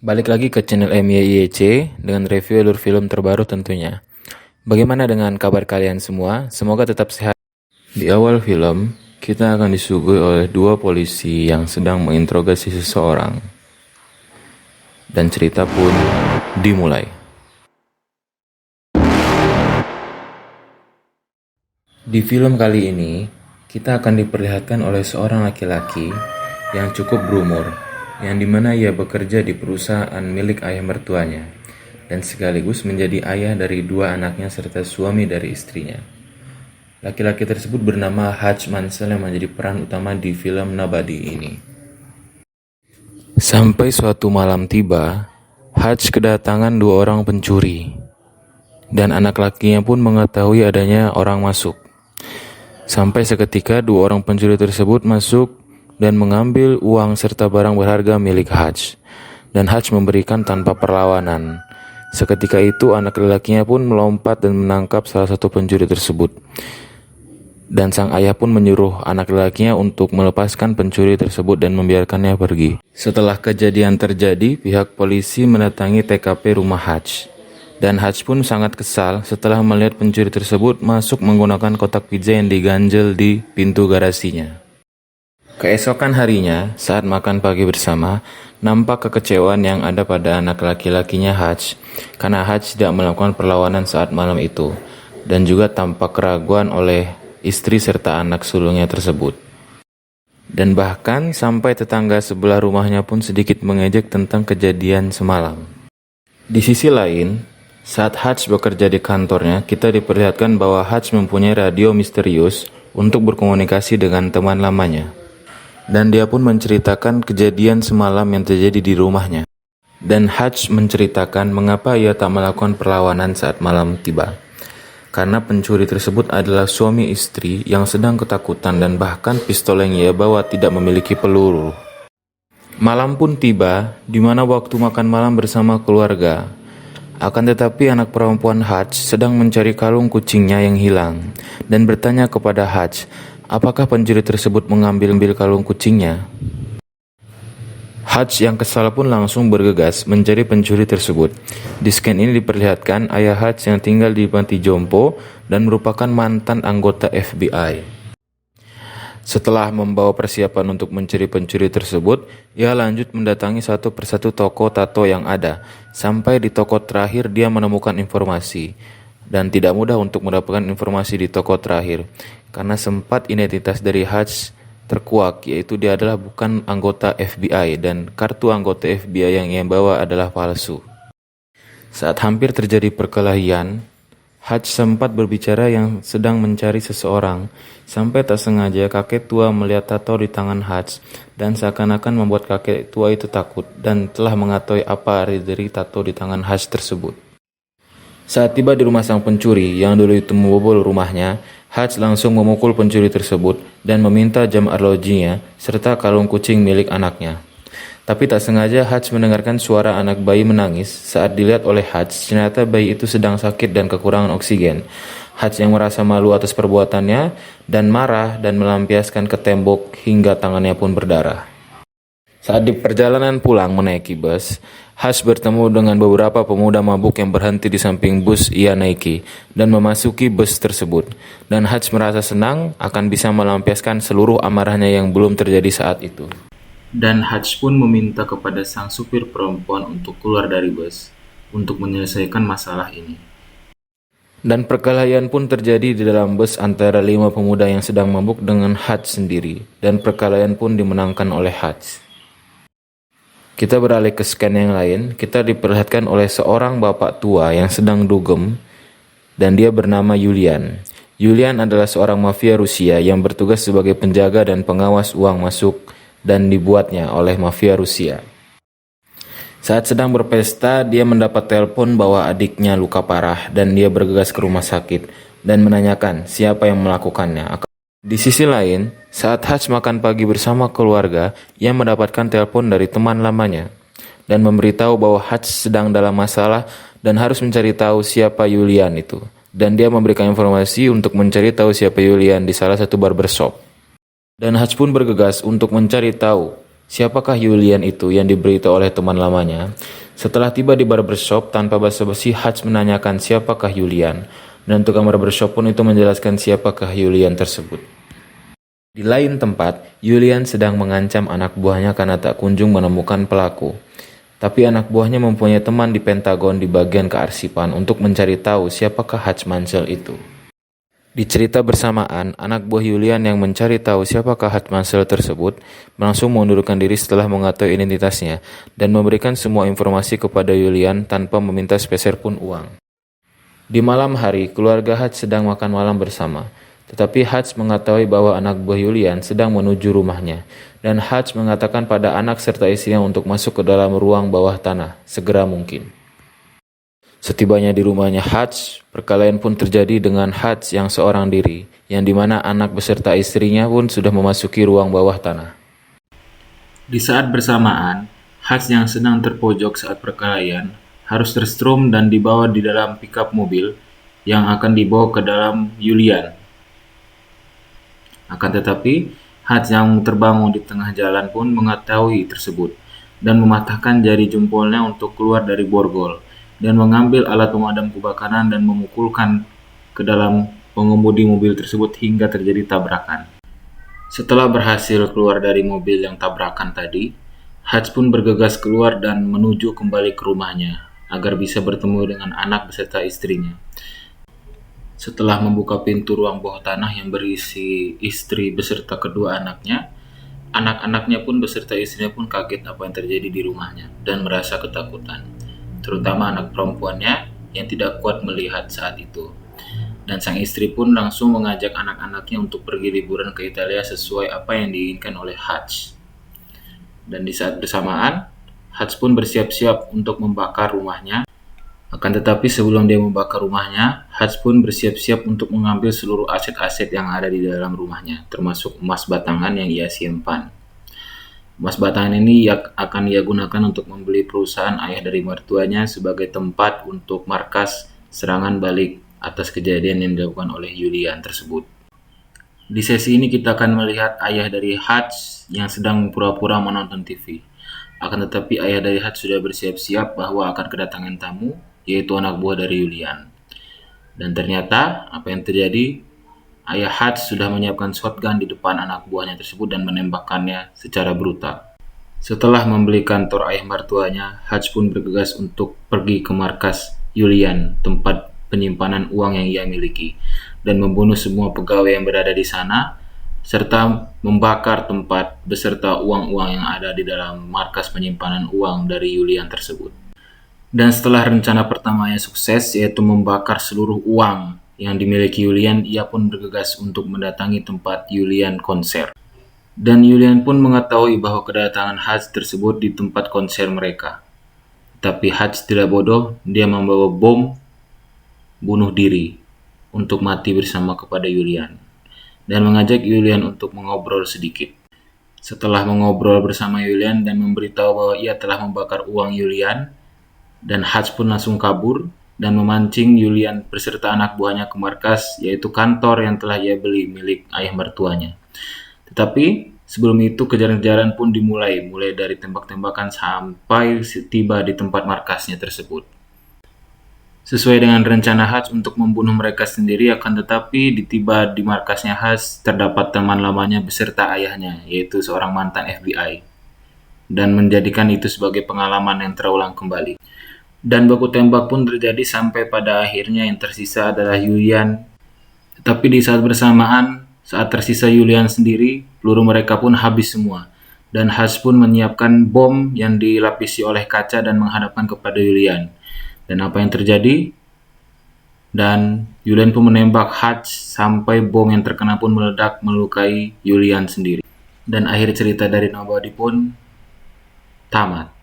Balik lagi ke channel MYIEC dengan review alur film terbaru tentunya. Bagaimana dengan kabar kalian semua? Semoga tetap sehat. Di awal film, kita akan disuguhi oleh dua polisi yang sedang menginterogasi seseorang. Dan cerita pun dimulai. Di film kali ini, kita akan diperlihatkan oleh seorang laki-laki yang cukup berumur, yang dimana ia bekerja di perusahaan milik ayah mertuanya, dan sekaligus menjadi ayah dari dua anaknya serta suami dari istrinya. Laki-laki tersebut bernama Hutch Mansell yang menjadi peran utama di film Nobody ini. Sampai suatu malam tiba, Hutch kedatangan dua orang pencuri, dan anak lakinya pun mengetahui adanya orang masuk. Sampai seketika dua orang pencuri tersebut masuk dan mengambil uang serta barang berharga milik Hutch. Dan Hutch memberikan tanpa perlawanan. Seketika itu anak lelakinya pun melompat dan menangkap salah satu pencuri tersebut. Dan sang ayah pun menyuruh anak lelakinya untuk melepaskan pencuri tersebut dan membiarkannya pergi. Setelah kejadian terjadi, pihak polisi mendatangi TKP rumah Hutch. Dan Hutch pun sangat kesal setelah melihat pencuri tersebut masuk menggunakan kotak pizza yang diganjel di pintu garasinya. Keesokan harinya, saat makan pagi bersama, nampak kekecewaan yang ada pada anak laki-lakinya Hutch karena Hutch tidak melakukan perlawanan saat malam itu, dan juga tampak keraguan oleh istri serta anak sulungnya tersebut. Dan bahkan sampai tetangga sebelah rumahnya pun sedikit mengejek tentang kejadian semalam. Di sisi lain, saat Hutch bekerja di kantornya, kita diperlihatkan bahwa Hutch mempunyai radio misterius untuk berkomunikasi dengan teman lamanya. Dan dia pun menceritakan kejadian semalam yang terjadi di rumahnya. Dan Hutch menceritakan mengapa ia tak melakukan perlawanan saat malam tiba. Karena pencuri tersebut adalah suami istri yang sedang ketakutan dan bahkan pistol yang ia bawa tidak memiliki peluru. Malam pun tiba, di mana waktu makan malam bersama keluarga. Akan tetapi anak perempuan Hutch sedang mencari kalung kucingnya yang hilang dan bertanya kepada Hutch, apakah pencuri tersebut mengambil kalung kucingnya? Hutch yang kesal pun langsung bergegas mencari pencuri tersebut. Di scan ini diperlihatkan ayah Hutch yang tinggal di panti jompo dan merupakan mantan anggota FBI. Setelah membawa persiapan untuk mencari pencuri tersebut, ia lanjut mendatangi satu persatu toko tato yang ada. Sampai di toko terakhir dia menemukan informasi. Dan tidak mudah untuk mendapatkan informasi di toko terakhir. Karena sempat identitas dari Hutch terkuak, yaitu dia adalah bukan anggota FBI dan kartu anggota FBI yang ia bawa adalah palsu. Saat hampir terjadi perkelahian, Hutch sempat berbicara yang sedang mencari seseorang, sampai tak sengaja kakek tua melihat tato di tangan Hutch dan seakan-akan membuat kakek tua itu takut dan telah mengetahui apa arti dari tato di tangan Hutch tersebut. Saat tiba di rumah sang pencuri yang dulu itu membobol rumahnya, Hutch langsung memukul pencuri tersebut dan meminta jam arlojinya serta kalung kucing milik anaknya. Tapi tak sengaja Hutch mendengarkan suara anak bayi menangis. Saat dilihat oleh Hutch, ternyata bayi itu sedang sakit dan kekurangan oksigen. Hutch yang merasa malu atas perbuatannya dan marah dan melampiaskan ke tembok hingga tangannya pun berdarah. Saat di perjalanan pulang menaiki bus, Hutch bertemu dengan beberapa pemuda mabuk yang berhenti di samping bus ia naiki dan memasuki bus tersebut. Dan Hutch merasa senang akan bisa melampiaskan seluruh amarahnya yang belum terjadi saat itu. Dan Hutch pun meminta kepada sang supir perempuan untuk keluar dari bus untuk menyelesaikan masalah ini. Dan perkelahian pun terjadi di dalam bus antara 5 pemuda yang sedang mabuk dengan Hutch sendiri. Dan perkelahian pun dimenangkan oleh Hutch. Kita beralih ke scan yang lain. Kita diperlihatkan oleh seorang bapak tua yang sedang dugem dan dia bernama Julian. Julian adalah seorang mafia Rusia yang bertugas sebagai penjaga dan pengawas uang masuk dan dibuatnya oleh mafia Rusia. Saat sedang berpesta, dia mendapat telepon bahwa adiknya luka parah dan dia bergegas ke rumah sakit dan menanyakan siapa yang melakukannya. Di sisi lain, saat Hutch makan pagi bersama keluarga, ia mendapatkan telepon dari teman lamanya dan memberitahu bahwa Hutch sedang dalam masalah dan harus mencari tahu siapa Julian itu. Dan dia memberikan informasi untuk mencari tahu siapa Julian di salah satu barbershop. Dan Hutch pun bergegas untuk mencari tahu Siapakah Julian itu yang diberitahu oleh teman lamanya? Setelah tiba di barbershop, tanpa basa-basi Hutch menanyakan siapakah Julian, dan tukang barbershop pun itu menjelaskan siapakah Julian tersebut. Di lain tempat, Julian sedang mengancam anak buahnya karena tak kunjung menemukan pelaku. Tapi anak buahnya mempunyai teman di Pentagon di bagian kearsipan untuk mencari tahu siapakah Hutch Mansell itu. Di cerita bersamaan, anak buah Julian yang mencari tahu siapakah Hutch Mansell tersebut langsung mengundurkan diri setelah mengetahui identitasnya dan memberikan semua informasi kepada Julian tanpa meminta sepeser pun uang. Di malam hari, keluarga Hutch sedang makan malam bersama. Tetapi Hutch mengetahui bahwa anak buah Julian sedang menuju rumahnya, dan Hutch mengatakan pada anak serta istrinya untuk masuk ke dalam ruang bawah tanah segera mungkin. Setibanya di rumahnya Hutch, perkelahian pun terjadi dengan Hutch yang seorang diri, yang dimana anak beserta istrinya pun sudah memasuki ruang bawah tanah. Di saat bersamaan, Hutch yang sedang terpojok saat perkelahian harus terstrum dan dibawa di dalam pickup mobil yang akan dibawa ke dalam Julian. Akan tetapi, Hutch yang terbangun di tengah jalan pun mengetahui tersebut dan mematahkan jari jempolnya untuk keluar dari borgol dan mengambil alat pemadam kebakaran dan memukulkan ke dalam pengemudi mobil tersebut hingga terjadi tabrakan. Setelah berhasil keluar dari mobil yang tabrakan tadi, Hutch pun bergegas keluar dan menuju kembali ke rumahnya agar bisa bertemu dengan anak beserta istrinya. Setelah membuka pintu ruang bawah tanah yang berisi istri beserta kedua anaknya, anak-anaknya pun beserta istrinya pun kaget apa yang terjadi di rumahnya dan merasa ketakutan, terutama anak perempuannya yang tidak kuat melihat saat itu. Dan sang istri pun langsung mengajak anak-anaknya untuk pergi liburan ke Italia sesuai apa yang diinginkan oleh Hutch. Dan di saat bersamaan, Hutch pun bersiap-siap untuk membakar rumahnya. Akan tetapi sebelum dia membakar rumahnya, Hutch pun bersiap-siap untuk mengambil seluruh aset-aset yang ada di dalam rumahnya, termasuk emas batangan yang ia simpan. Emas batangan ini akan ia gunakan untuk membeli perusahaan ayah dari mertuanya sebagai tempat untuk markas serangan balik atas kejadian yang dilakukan oleh Julian tersebut. Di sesi ini kita akan melihat ayah dari Hutch yang sedang pura-pura menonton TV. Akan tetapi ayah dari Hutch sudah bersiap-siap bahwa akan kedatangan tamu, yaitu anak buah dari Julian. Dan ternyata apa yang terjadi, ayah Hutch sudah menyiapkan shotgun di depan anak buahnya tersebut dan menembakkannya secara brutal. Setelah membeli kantor ayah mertuanya, Hutch pun bergegas untuk pergi ke markas Julian, tempat penyimpanan uang yang ia miliki, dan membunuh semua pegawai yang berada di sana, serta membakar tempat beserta uang-uang yang ada di dalam markas penyimpanan uang dari Julian tersebut. Dan setelah rencana pertamanya sukses, yaitu membakar seluruh uang yang dimiliki Julian, ia pun bergegas untuk mendatangi tempat Julian konser. Dan Julian pun mengetahui bahwa kedatangan Hutch tersebut di tempat konser mereka. Tapi Hutch tidak bodoh, dia membawa bom bunuh diri untuk mati bersama kepada Julian. Dan mengajak Julian untuk mengobrol sedikit. Setelah mengobrol bersama Julian dan memberitahu bahwa ia telah membakar uang Julian, dan Hutch pun langsung kabur dan memancing Julian beserta anak buahnya ke markas, yaitu kantor yang telah ia beli milik ayah mertuanya. Tetapi sebelum itu kejaran-kejaran pun mulai dari tembak-tembakan sampai tiba di tempat markasnya tersebut. Sesuai dengan rencana Hutch untuk membunuh mereka sendiri, akan tetapi tiba di markasnya Hutch terdapat teman lamanya beserta ayahnya, yaitu seorang mantan FBI, dan menjadikan itu sebagai pengalaman yang terulang kembali. Dan baku tembak pun terjadi sampai pada akhirnya yang tersisa adalah Julian. Tetapi di saat bersamaan, saat tersisa Julian sendiri, peluru mereka pun habis semua. Dan Hutch pun menyiapkan bom yang dilapisi oleh kaca dan menghadapkan kepada Julian. Dan apa yang terjadi? Dan Julian pun menembak Hutch sampai bom yang terkena pun meledak melukai Julian sendiri. Dan akhir cerita dari Nobody pun tamat.